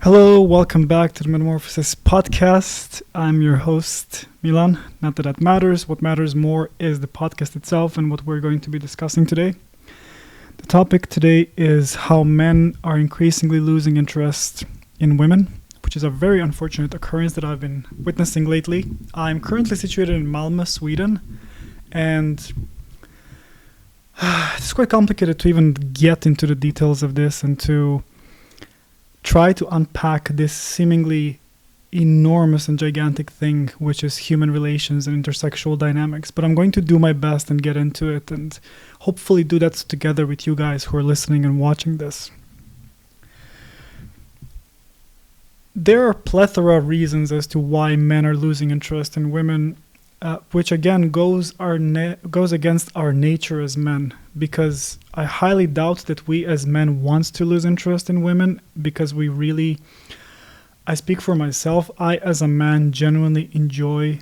Hello, welcome back to the MetaMorphosis podcast. I'm your host, Milan. Not that matters. What matters more is the podcast itself and what we're going to be discussing today. The topic today is how men are increasingly losing interest in women, which is a very unfortunate occurrence that I've been witnessing lately. I'm currently situated in Malmö, Sweden, and it's quite complicated to even get into the details of this and to try to unpack this seemingly enormous and gigantic thing, which is human relations and intersexual dynamics. But I'm going to do my best and get into it and hopefully do that together with you guys who are listening and watching this. There are a plethora of reasons as to why men are losing interest in women, which again goes against our nature as men, because I highly doubt that we as men want to lose interest in women, because I speak for myself, I as a man genuinely enjoy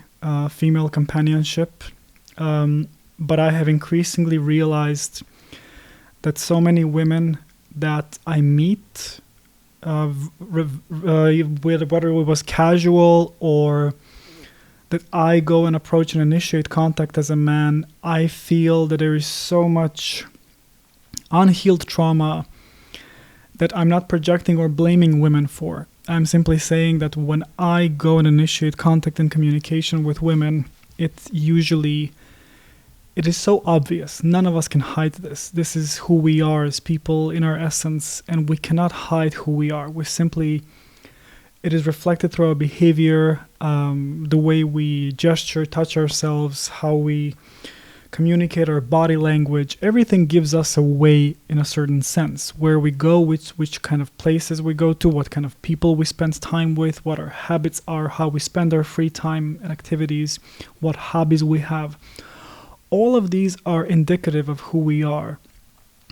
female companionship, but I have increasingly realized that so many women that I meet, whether it was casual or that I go and approach and initiate contact as a man, I feel that there is so much unhealed trauma that I'm not projecting or blaming women for. I'm simply saying that when I go and initiate contact and communication with women, it is so obvious. None of us can hide this. This is who we are as people in our essence, and we cannot hide who we are. It is reflected through our behavior, the way we gesture, touch ourselves, how we communicate, our body language. Everything gives us away in a certain sense. Where we go, which kind of places we go to, what kind of people we spend time with, what our habits are, how we spend our free time and activities, what hobbies we have. All of these are indicative of who we are,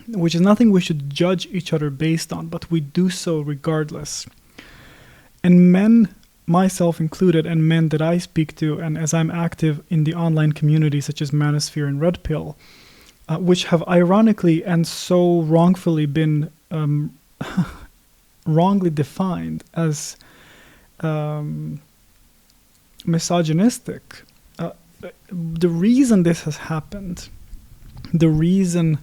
which is nothing we should judge each other based on, but we do so regardless. And men, myself included, and men that I speak to, and as I'm active in the online community such as Manosphere and Red Pill, which have ironically and so wrongfully been wrongly defined as misogynistic. The reason this has happened, the reason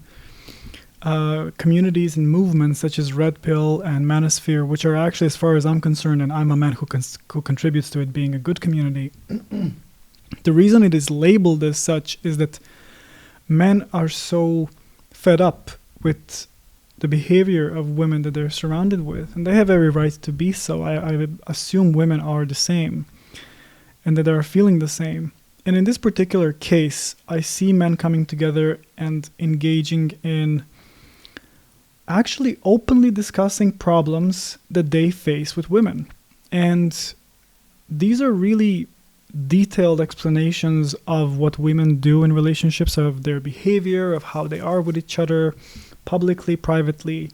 communities and movements such as Red Pill and Manosphere, which are actually, as far as I'm concerned, and I'm a man who contributes to it being a good community, the reason it is labeled as such is that men are so fed up with the behavior of women that they're surrounded with, and they have every right to be so. I assume women are the same, and that they are feeling the same. And in this particular case, I see men coming together and engaging in actually openly discussing problems that they face with women. And these are really detailed explanations of what women do in relationships, of their behavior, of how they are with each other, publicly, privately.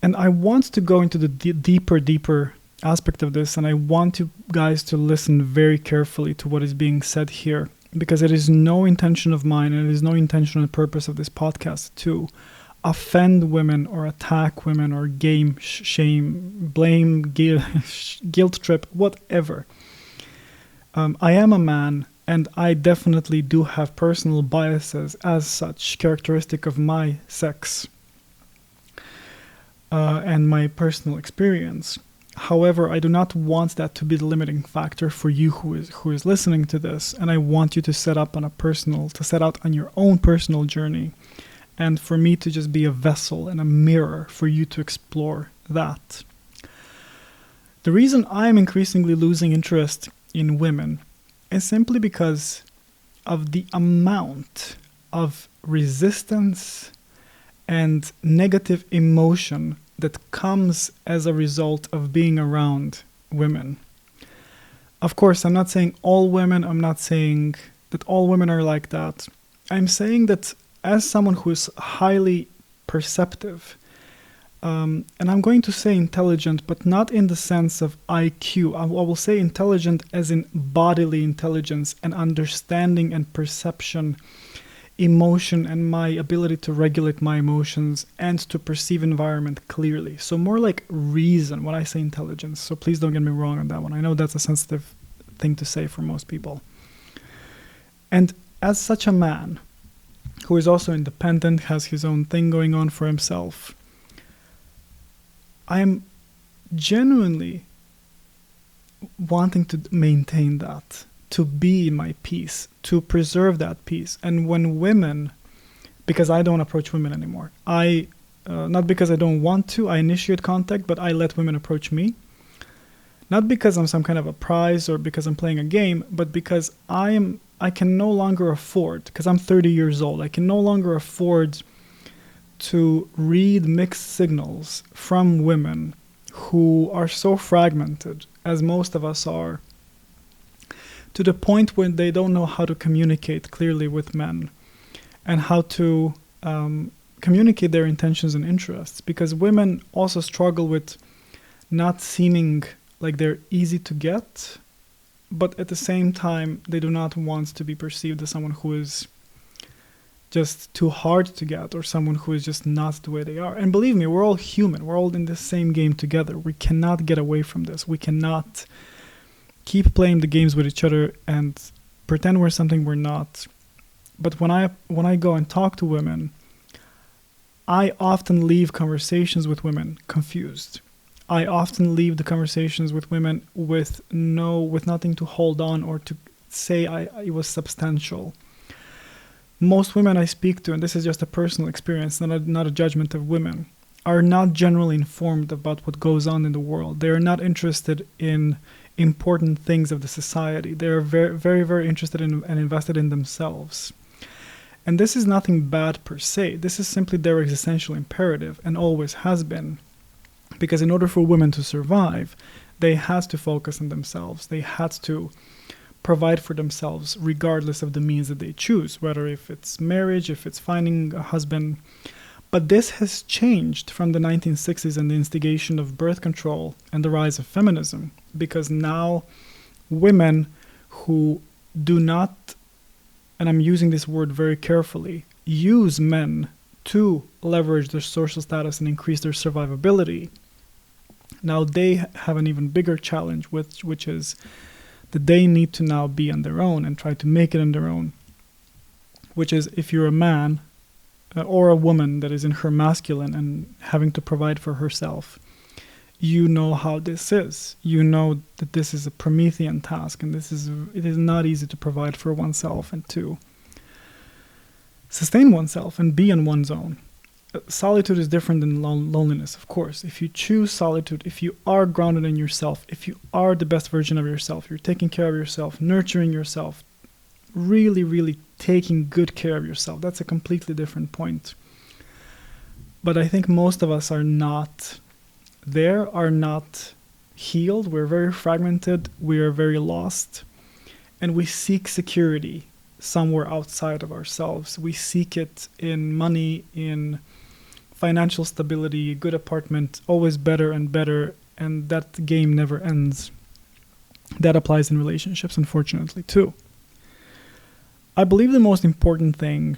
And I want to go into the deeper aspect of this, and I want you guys to listen very carefully to what is being said here, because it is no intention of mine, and it is no intention and purpose of this podcast to offend women or attack women or shame, blame, guilt trip, whatever. I am a man, and I definitely do have personal biases as such, characteristic of my sex and my personal experience. However, I do not want that to be the limiting factor for you who is listening to this, and I want you to set out on your own personal journey, and for me to just be a vessel and a mirror for you to explore that. The reason I'm increasingly losing interest in women is simply because of the amount of resistance and negative emotion that comes as a result of being around women. Of course, I'm not saying all women, I'm not saying that all women are like that. I'm saying that as someone who is highly perceptive, and I'm going to say intelligent, but not in the sense of IQ. I will say intelligent as in bodily intelligence and understanding and perception emotion and my ability to regulate my emotions and to perceive environment clearly. So more like reason when I say intelligence. So please don't get me wrong on that one. I know that's a sensitive thing to say for most people. And as such a man who is also independent, has his own thing going on for himself, I am genuinely wanting to maintain that, to be in my peace, to preserve that peace. And when women, because I don't approach women anymore, not because I don't want to, I initiate contact, but I let women approach me. Not because I'm some kind of a prize or because I'm playing a game, but because I can no longer afford, because I'm 30 years old, I can no longer afford to read mixed signals from women who are so fragmented, as most of us are, to the point where they don't know how to communicate clearly with men and how to communicate their intentions and interests. Because women also struggle with not seeming like they're easy to get, but at the same time, they do not want to be perceived as someone who is just too hard to get or someone who is just not the way they are. And believe me, we're all human. We're all in the same game together. We cannot get away from this. We cannot keep playing the games with each other and pretend we're something we're not. But when I go and talk to women, I often leave conversations with women confused. I often leave the conversations with women with nothing to hold on or to say it was substantial. Most women I speak to, and this is just a personal experience, not a judgment of women, are not generally informed about what goes on in the world. They are not interested in important things of the society. They are very, very, very interested in and invested in themselves. And this is nothing bad per se. This is simply their existential imperative and always has been. Because in order for women to survive, they had to focus on themselves. They had to provide for themselves regardless of the means that they choose, whether if it's marriage, if it's finding a husband. But this has changed from the 1960s and the instigation of birth control and the rise of feminism, because now women who do not, and I'm using this word very carefully, use men to leverage their social status and increase their survivability, now they have an even bigger challenge, which is that they need to now be on their own and try to make it on their own. Which is, if you're a man or a woman that is in her masculine and having to provide for herself, you know how this is. You know that this is a Promethean task, and it is not easy to provide for oneself and to sustain oneself and be on one's own. Solitude is different than loneliness, of course. If you choose solitude, if you are grounded in yourself, if you are the best version of yourself, you're taking care of yourself, nurturing yourself, really, really taking good care of yourself, that's a completely different point. But I think most of us are not there, are not healed. We're very fragmented, we are very lost, and we seek security somewhere outside of ourselves. We seek it in money, in financial stability, a good apartment, always better and better, and that game never ends. That applies in relationships, unfortunately, too. I believe the most important thing,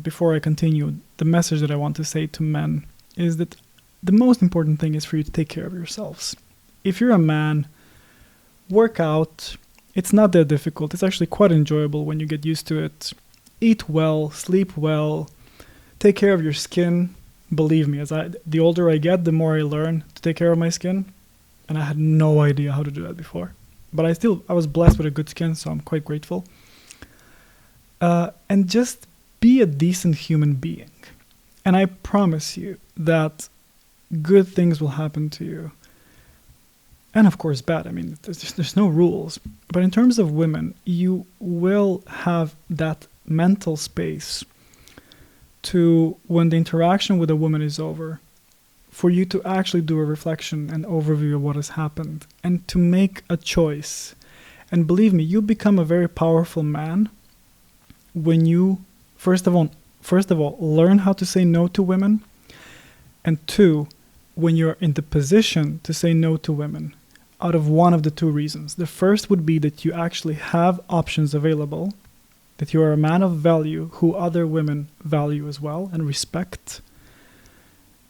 before I continue, the message that I want to say to men, is that the most important thing is for you to take care of yourselves. If you're a man, work out. It's not that difficult. It's actually quite enjoyable when you get used to it. Eat well, sleep well, take care of your skin. Believe me, the older I get, the more I learn to take care of my skin. And I had no idea how to do that before. But I was blessed with a good skin, so I'm quite grateful. And just be a decent human being. And I promise you that good things will happen to you. And of course bad. I mean, there's no rules. But in terms of women, you will have that mental space to, when the interaction with a woman is over, for you to actually do a reflection and overview of what has happened and to make a choice. And believe me, you become a very powerful man when you, first of all, learn how to say no to women, and two, when you're in the position to say no to women, out of one of the two reasons. The first would be that you actually have options available, that you are a man of value who other women value as well and respect,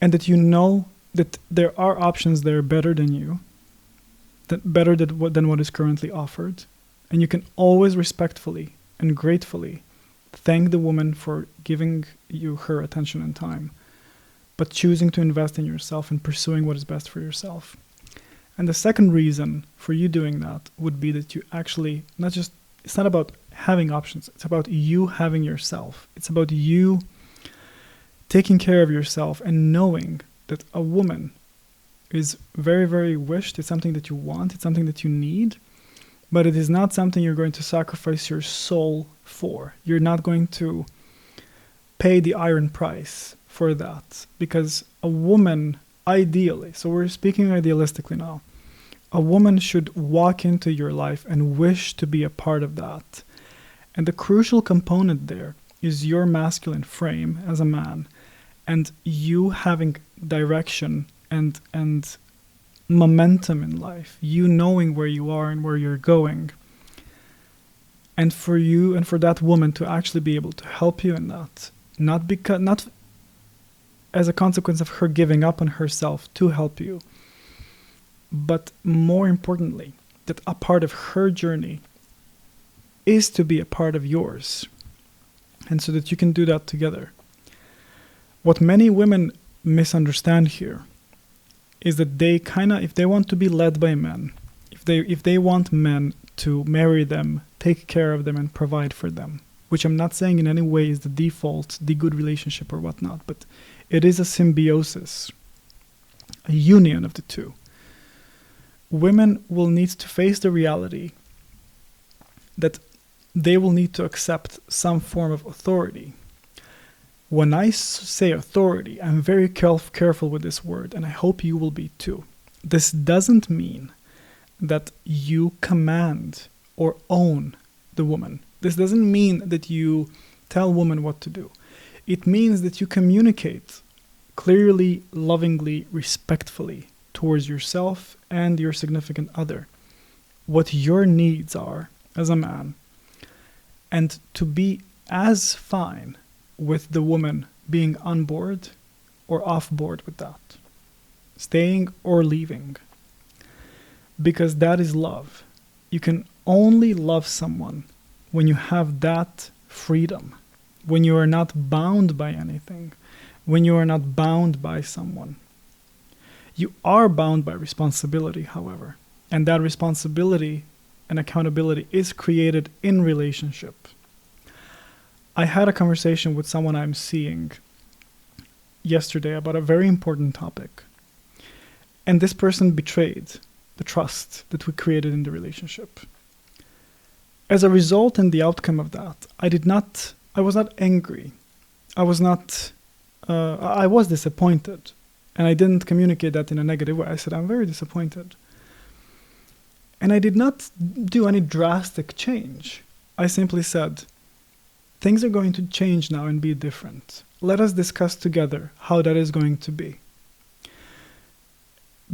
and that you know that there are options that are better than you, than what is currently offered, and you can always respectfully and gratefully thank the woman for giving you her attention and time, but choosing to invest in yourself and pursuing what is best for yourself. And the second reason for you doing that would be that you actually it's not about having options, it's about you having yourself. It's about you taking care of yourself and knowing that a woman is very, very wished. It's something that you want, it's something that you need, but it is not something you're going to sacrifice your soul for. You're not going to pay the iron price for that, because a woman, ideally, so we're speaking idealistically now, a woman should walk into your life and wish to be a part of that. And the crucial component there is your masculine frame as a man, and you having direction and momentum in life, you knowing where you are and where you're going. And for you and for that woman to actually be able to help you in that, not as a consequence of her giving up on herself to help you, but more importantly, that a part of her journey is to be a part of yours, and so that you can do that together. What many women misunderstand here is that they if they want to be led by men, if they want men to marry them, take care of them, and provide for them, which I'm not saying in any way is the default, the good relationship or whatnot, but it is a symbiosis, a union of the two. Women will need to face the reality that they will need to accept some form of authority. When I say authority, I'm very careful with this word, and I hope you will be too. This doesn't mean that you command or own the woman. This doesn't mean that you tell women what to do. It means that you communicate clearly, lovingly, respectfully towards yourself and your significant other what your needs are as a man, and to be as fine with the woman being on board or off board with that, staying or leaving, because that is love. You can only love someone when you have that freedom, when you are not bound by anything, when you are not bound by someone. You are bound by responsibility, however, and that responsibility and accountability is created in relationship. I had a conversation with someone I'm seeing yesterday about a very important topic, and this person betrayed the trust that we created in the relationship. As a result and the outcome of that, I was not angry. I was disappointed. And I didn't communicate that in a negative way. I said, I'm very disappointed. And I did not do any drastic change. I simply said, things are going to change now and be different. Let us discuss together how that is going to be.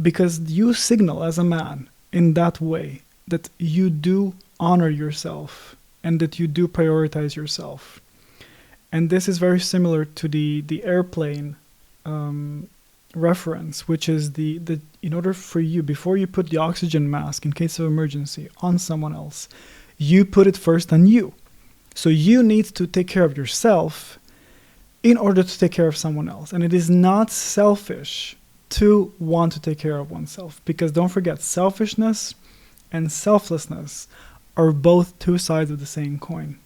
Because you signal as a man in that way that you do honor yourself and that you do prioritize yourself. And this is very similar to the airplane reference, which is the in order for you, before you put the oxygen mask in case of emergency on someone else, you put it first on you. So you need to take care of yourself in order to take care of someone else. And it is not selfish to want to take care of oneself, because don't forget, selfishness and selflessness are both two sides of the same coin.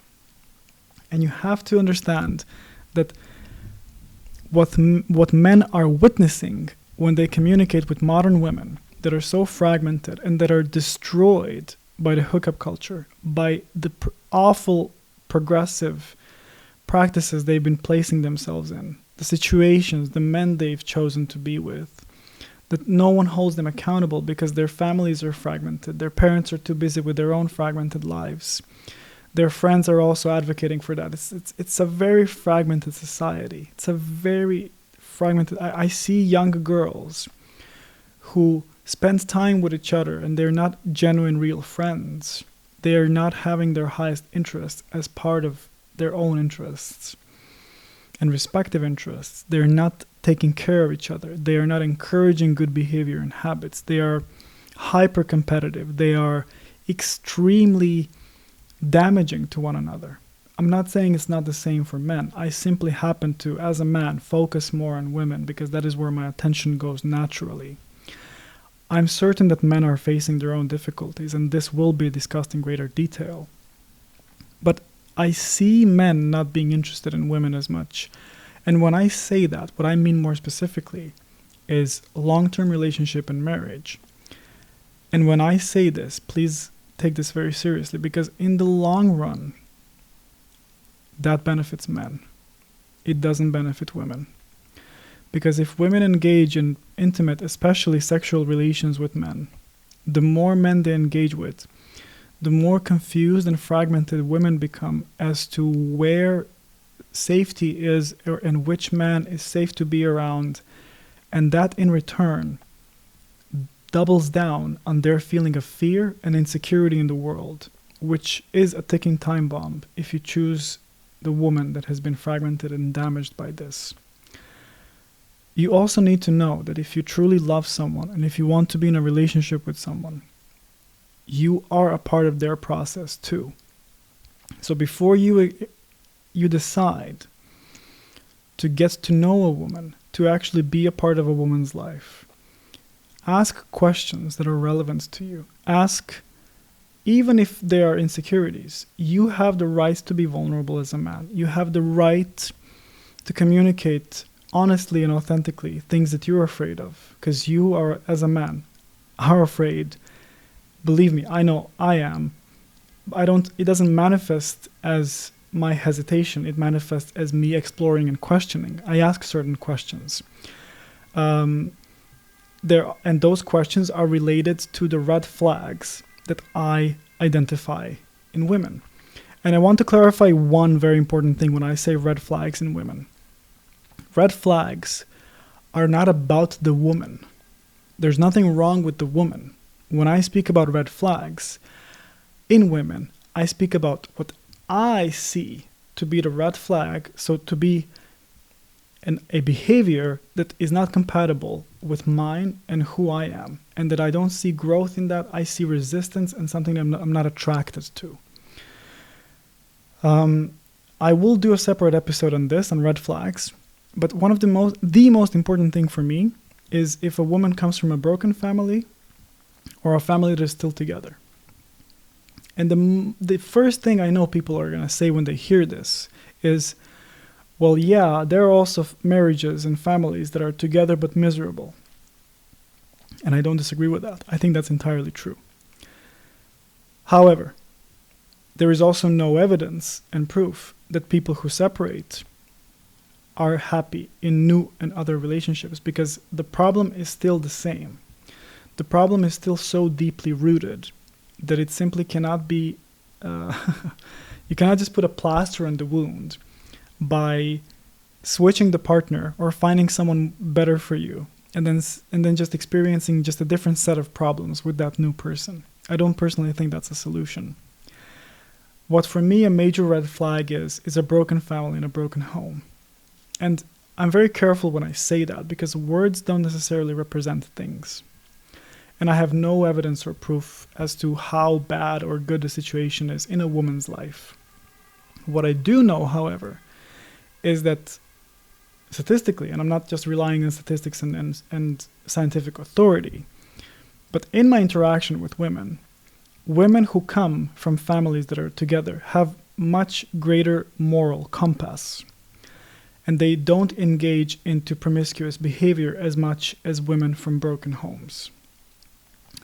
And you have to understand that what men are witnessing when they communicate with modern women that are so fragmented and that are destroyed by the hookup culture, by the awful progressive practices they've been placing themselves in, the situations, the men they've chosen to be with, that no one holds them accountable because their families are fragmented, their parents are too busy with their own fragmented lives. Their friends are also advocating for that. It's a very fragmented society. It's a very fragmented. I see young girls who spend time with each other and they're not genuine, real friends. they are not having their highest interests as part of their own interests and respective interests. They're not taking care of each other. They are not encouraging good behavior and habits. They are hyper competitive. They are extremely damaging to one another. I'm not saying it's not the same for men. I simply happen to, as a man, focus more on women because that is where my attention goes naturally. I'm certain that men are facing their own difficulties, and this will be discussed in greater detail. But I see men not being interested in women as much. And when I say that, what I mean more specifically is long-term relationship and marriage. And when I say this, please take this very seriously, because in the long run, that benefits men. It doesn't benefit women. Because if women engage in intimate, especially sexual relations with men, the more men they engage with, the more confused and fragmented women become as to where safety is and which man is safe to be around. And that in return doubles down on their feeling of fear and insecurity in the world, which is a ticking time bomb if you choose the woman that has been fragmented and damaged by this. You also need to know that if you truly love someone and if you want to be in a relationship with someone, you are a part of their process too. So before you decide to get to know a woman, to actually be a part of a woman's life, ask questions that are relevant to you. Ask, even if there are insecurities, you have the right to be vulnerable as a man. You have the right to communicate honestly and authentically things that you're afraid of, because you are, as a man, are afraid. Believe me, I know I am. It doesn't manifest as my hesitation. It manifests as me exploring and questioning. I ask certain questions. And those questions are related to the red flags that I identify in women. And I want to clarify one very important thing when I say red flags in women. Red flags are not about the woman. There's nothing wrong with the woman. When I speak about red flags in women, I speak about what I see to be the red flag, so to be a behavior that is not compatible with mine and who I am, and that I don't see growth in that. I see resistance and something I'm not attracted to. I will do a separate episode on this, on red flags, but one of the most important thing for me is if a woman comes from a broken family or a family that is still together. And the first thing I know people are going to say when they hear this is, well, yeah, there are also marriages and families that are together but miserable. And I don't disagree with that. I think that's entirely true. However, there is also no evidence and proof that people who separate are happy in new and other relationships, because the problem is still the same. The problem is still so deeply rooted that it simply cannot be, you cannot just put a plaster on the wound by switching the partner or finding someone better for you and then just experiencing just a different set of problems with that new person. I don't personally think that's a solution. What for me a major red flag is a broken family and a broken home. And I'm very careful when I say that, because words don't necessarily represent things. And I have no evidence or proof as to how bad or good the situation is in a woman's life. What I do know, however, is that statistically, and I'm not just relying on statistics and scientific authority, but in my interaction with women who come from families that are together have much greater moral compass. And they don't engage into promiscuous behavior as much as women from broken homes.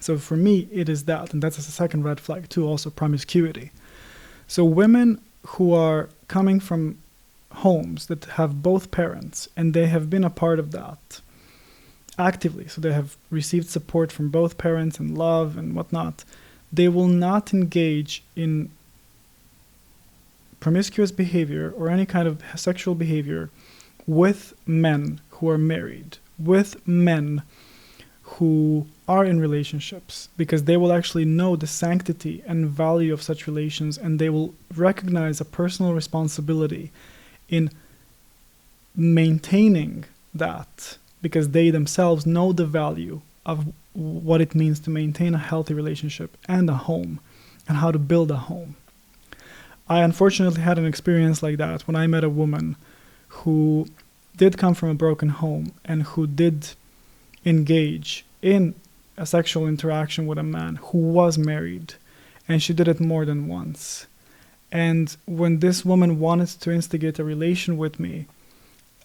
So for me, it is that, and that's a second red flag too, also promiscuity. So women who are coming from homes that have both parents, and they have been a part of that actively, so they have received support from both parents and love and whatnot, they will not engage in promiscuous behavior or any kind of sexual behavior with men who are married, with men who are in relationships, because they will actually know the sanctity and value of such relations, and they will recognize a personal responsibility in maintaining that, because they themselves know the value of what it means to maintain a healthy relationship and a home, and how to build a home. I unfortunately had an experience like that when I met a woman who did come from a broken home and who did engage in a sexual interaction with a man who was married, and she did it more than once. And when this woman wanted to instigate a relation with me,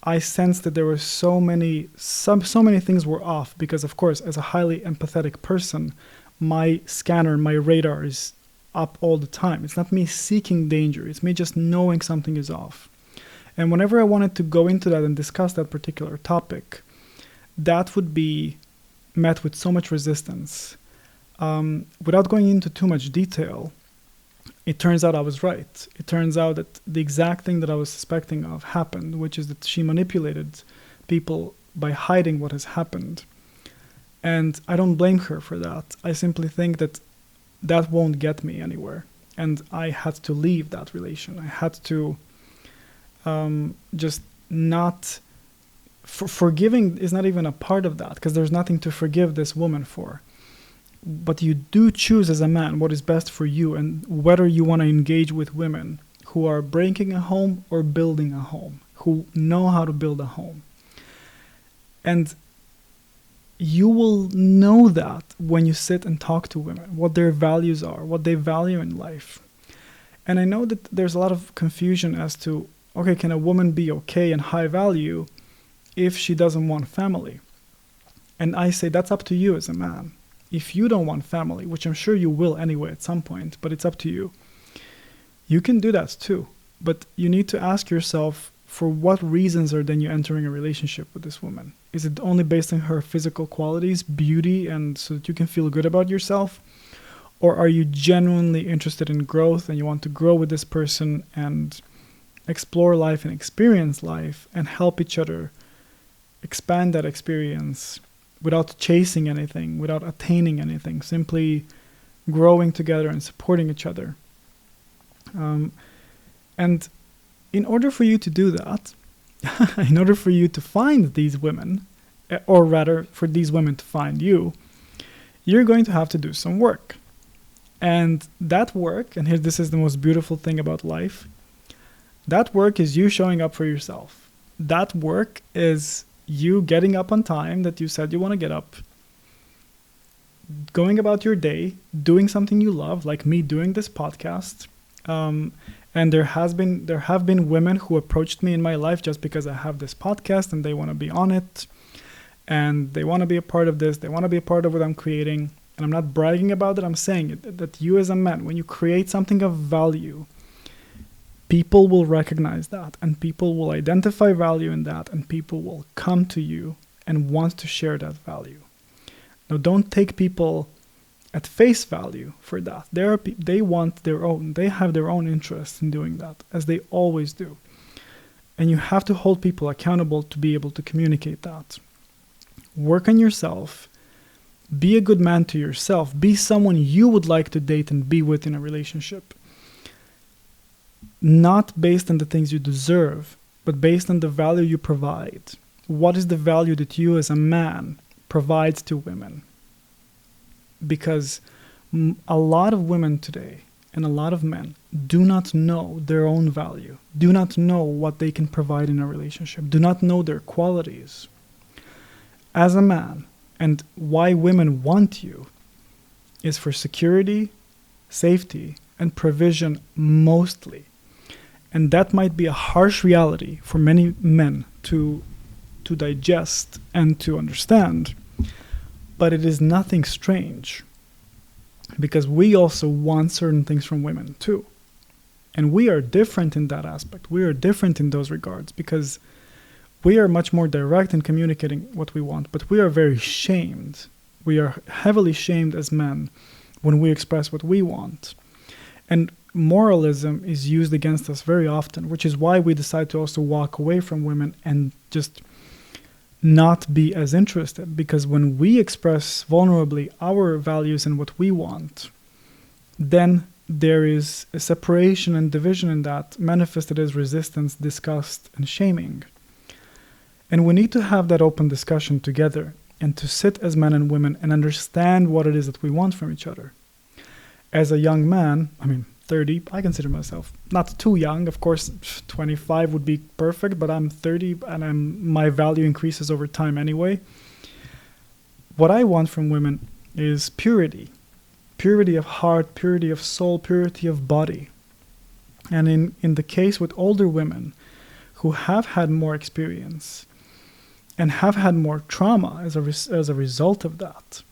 I sensed that there were so many things were off, because of course, as a highly empathetic person, my scanner, my radar is up all the time. It's not me seeking danger, it's me just knowing something is off. And whenever I wanted to go into that and discuss that particular topic, that would be met with so much resistance. Without going into too much detail, it turns out I was right. It turns out that the exact thing that I was suspecting of happened, which is that she manipulated people by hiding what has happened. And I don't blame her for that. I simply think that that won't get me anywhere. And I had to leave that relation. I had to just not... Forgiving is not even a part of that, because there's nothing to forgive this woman for. But you do choose as a man what is best for you, and whether you want to engage with women who are breaking a home or building a home, who know how to build a home. And you will know that when you sit and talk to women, what their values are, what they value in life. And I know that there's a lot of confusion as to, okay, can a woman be okay and high value if she doesn't want family? And I say that's up to you as a man. If you don't want family, which I'm sure you will anyway at some point, but it's up to you, you can do that too. But you need to ask yourself, for what reasons are then you entering a relationship with this woman? Is it only based on her physical qualities, beauty, and so that you can feel good about yourself? Or are you genuinely interested in growth and you want to grow with this person and explore life and experience life and help each other expand that experience without chasing anything, without attaining anything, simply growing together and supporting each other? And in order for you to do that, in order for you to find these women, or rather for these women to find you, you're going to have to do some work. And that work, and here this is the most beautiful thing about life, that work is you showing up for yourself. That work is you getting up on time that you said you want to get up, going about your day, doing something you love, like me doing this podcast. And there have been women who approached me in my life just because I have this podcast and they want to be on it and they want to be a part of this. They want to be a part of what I'm creating. And I'm not bragging about it. I'm saying it, that you as a man, when you create something of value, people will recognize that and people will identify value in that and people will come to you and want to share that value. Now, don't take people at face value for that. They want their own, they have their own interests in doing that, as they always do. And you have to hold people accountable to be able to communicate that. Work on yourself. Be a good man to yourself. Be someone you would like to date and be with in a relationship. Not based on the things you deserve, but based on the value you provide. What is the value that you as a man provides to women? Because a lot of women today and a lot of men do not know their own value, do not know what they can provide in a relationship, do not know their qualities. As a man, and why women want you is for security, safety, and provision mostly. And that might be a harsh reality for many men to digest and to understand. But it is nothing strange, because we also want certain things from women too. And we are different in that aspect. We are different in those regards, because we are much more direct in communicating what we want, but we are very shamed. We are heavily shamed as men when we express what we want. And moralism is used against us very often, which is why we decide to also walk away from women and just not be as interested, because when we express vulnerably our values and what we want, then there is a separation and division in that, manifested as resistance, disgust, and shaming. And we need to have that open discussion together and to sit as men and women and understand what it is that we want from each other. As a young man, 30, I consider myself not too young. Of course, 25 would be perfect, but I'm 30 and my value increases over time anyway. What I want from women is purity. Purity of heart, purity of soul, purity of body. And in the case with older women who have had more experience and have had more trauma as a result of that,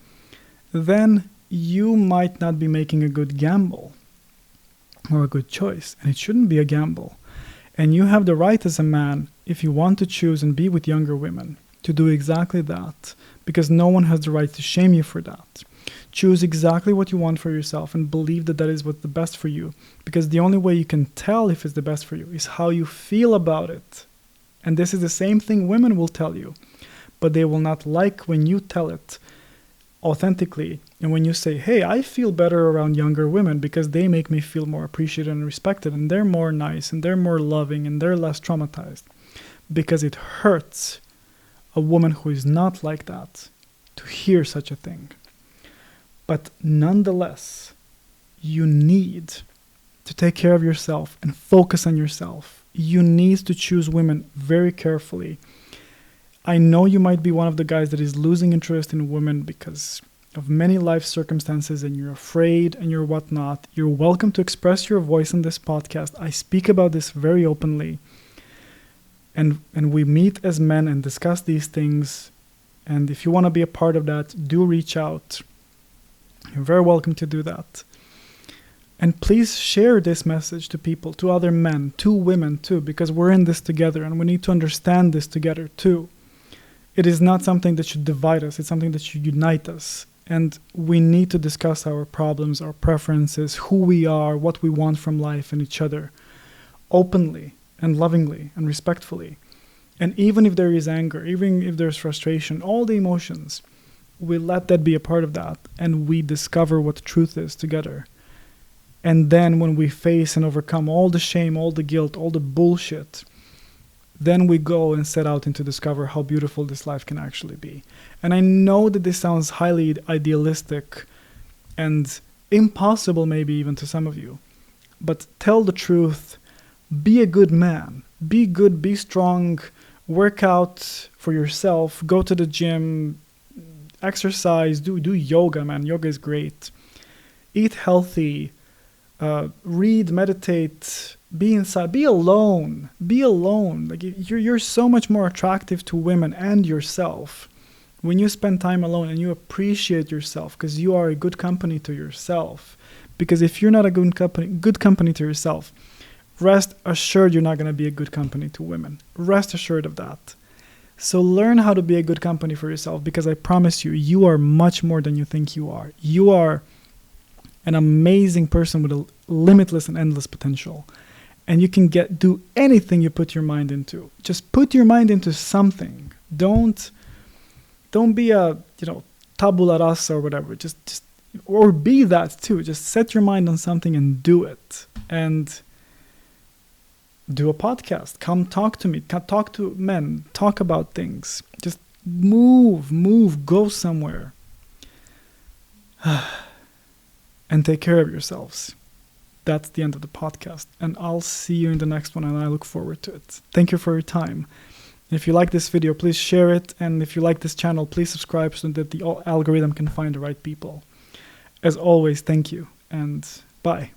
then you might not be making a good gamble or a good choice. And it shouldn't be a gamble. And you have the right as a man, if you want to choose and be with younger women, to do exactly that, because no one has the right to shame you for that. Choose exactly what you want for yourself and believe that that is what's the best for you, because the only way you can tell if it's the best for you is how you feel about it. And this is the same thing women will tell you, but they will not like when you tell it authentically. And when you say, hey, I feel better around younger women because they make me feel more appreciated and respected, and they're more nice and they're more loving and they're less traumatized, because it hurts a woman who is not like that to hear such a thing. But nonetheless, you need to take care of yourself and focus on yourself. You need to choose women very carefully. I know you might be one of the guys that is losing interest in women because of many life circumstances, and you're afraid and you're whatnot. You're welcome to express your voice in this podcast. I speak about this very openly. And we meet as men and discuss these things. And if you want to be a part of that, do reach out. You're very welcome to do that. And please share this message to people, to other men, to women too, because we're in this together and we need to understand this together too. It is not something that should divide us. It's something that should unite us. And we need to discuss our problems, our preferences, who we are, what we want from life and each other, openly and lovingly and respectfully. And even if there is anger, even if there's frustration, all the emotions, we let that be a part of that, and we discover what the truth is together. And then when we face and overcome all the shame, all the guilt, all the bullshit, then we go and set out and to discover how beautiful this life can actually be. And I know that this sounds highly idealistic and impossible maybe even to some of you, but tell the truth. Be a good man. Be good, be strong, work out for yourself, go to the gym, exercise, do yoga, man. Yoga is great. Eat healthy, read, meditate, be inside, be alone. Like you're so much more attractive to women and yourself when you spend time alone and you appreciate yourself, because you are a good company to yourself. Because if you're not a good company to yourself, rest assured you're not going to be a good company to women. Rest assured of that. So learn how to be a good company for yourself, because I promise you, you are much more than you think you are. You are an amazing person with a limitless and endless potential. And you can do anything you put your mind into. Just put your mind into something. Don't be a, tabula rasa or whatever. Just or be that too. Just set your mind on something and do it. And do a podcast. Come talk to me. Talk to men. Talk about things. Just move, go somewhere. And take care of yourselves. That's the end of the podcast. And I'll see you in the next one, and I look forward to it. Thank you for your time. If you like this video, please share it. And if you like this channel, please subscribe so that the algorithm can find the right people. As always, thank you, and bye.